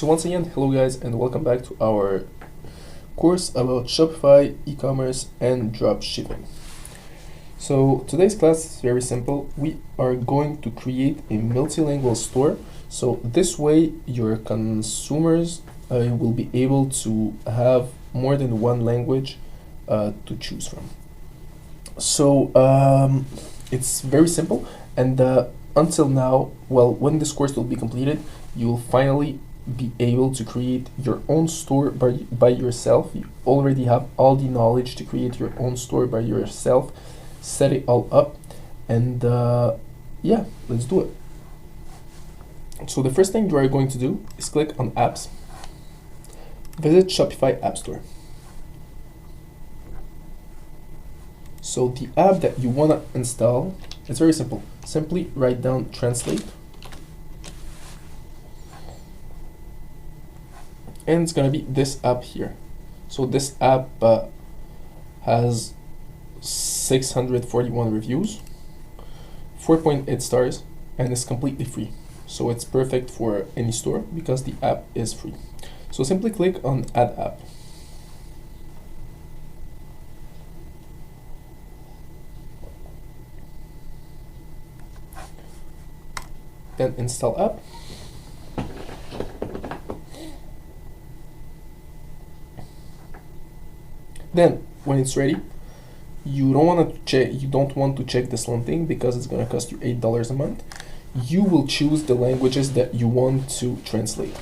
So once again, hello guys, and welcome back to our course about Shopify, e-commerce, and drop shipping. So today's class is very simple. We are going to create a multilingual store. So this way your consumers will be able to have more than one language to choose from. So it's very simple, and until now, well, when this course will be completed, you'll finally be able to create your own store by yourself. You already have all the knowledge to create your own store by yourself, set it all up, and yeah, let's do it. So the first thing you are going to do is click on apps, visit Shopify App Store. So the app that you want to install, it's very simple. Simply write down translate. And it's going to be this app here. So this app has 641 reviews, 4.8 stars, and is completely free. So it's perfect for any store because the app is free. So simply click on add app. Then install app. Then when it's ready, you don't want to check this long thing because it's going to cost you $8 a month. You will choose the languages that you want to translate.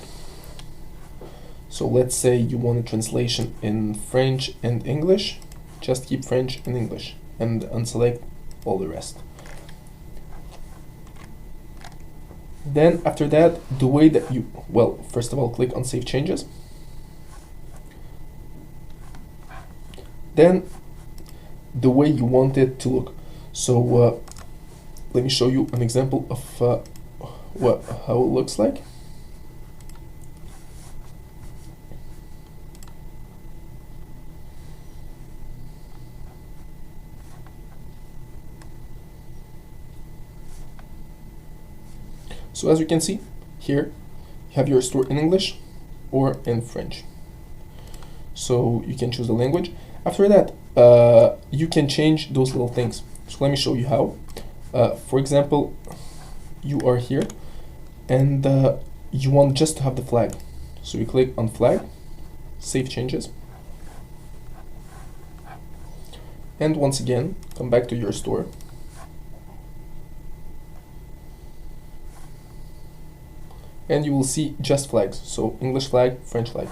So let's say you want a translation in French and English. Just keep French and English and unselect all the rest. Then after that, the way that you, well, first of all, click on Save Changes. Then the way you want it to look. So let me show you an example of how it looks like. So as you can see here, you have your store in English or in French. So you can choose the language. After that, you can change those little things. So let me show you how. For example, you are here and you want just to have the flag. So you click on flag, save changes. And once again, come back to your store. And you will see just flags. So English flag, French flag.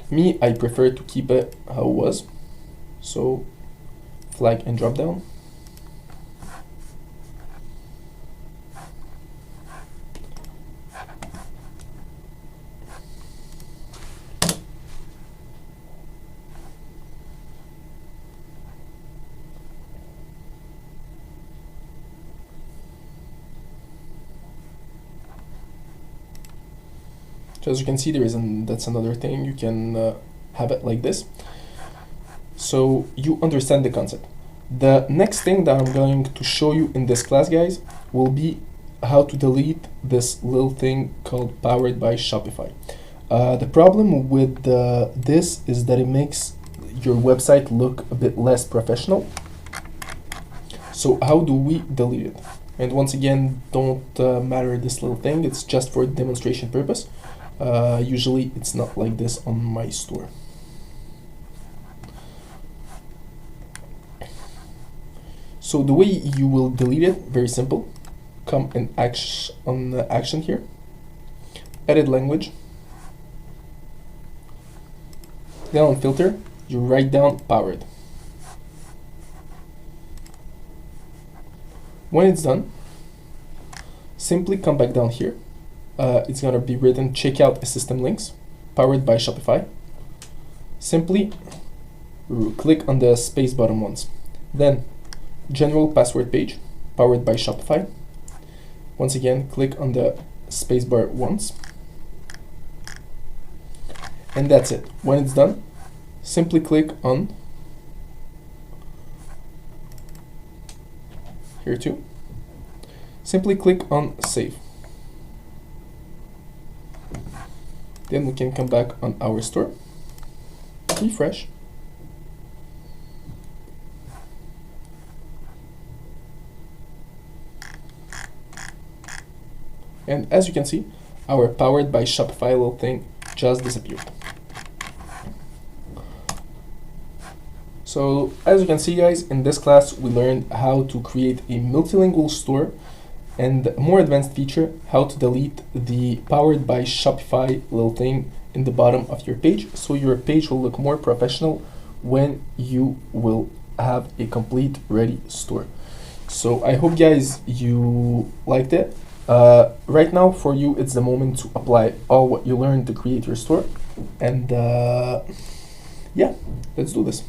Me, I prefer to keep it how it was. So flag and drop down. So as you can see, that's another thing. You can have it like this. So you understand the concept. The next thing that I'm going to show you in this class, guys, will be how to delete this little thing called Powered by Shopify. The problem with this is that it makes your website look a bit less professional. So how do we delete it? And once again, don't matter this little thing. It's just for demonstration purpose. Usually it's not like this on my store. So the way you will delete it, very simple. Come and on the action here, edit language. Then on filter, you write down powered. When it's done, simply come back down here. It's going to be written checkout system links, powered by Shopify. Simply click on the space button once. Then general password page, powered by Shopify. Once again, click on the spacebar once. And that's it. When it's done, simply click on here too. Simply click on save. Then we can come back on our store, refresh, and as you can see, our powered by Shopify little thing just disappeared. So as you can see, guys, in this class we learned how to create a multilingual store, and a more advanced feature, how to delete the powered by Shopify little thing in the bottom of your page, so your page will look more professional when you will have a complete ready store. So I hope, guys, you liked it. Right now for you it's the moment to apply all what you learned to create your store, and yeah, let's do this.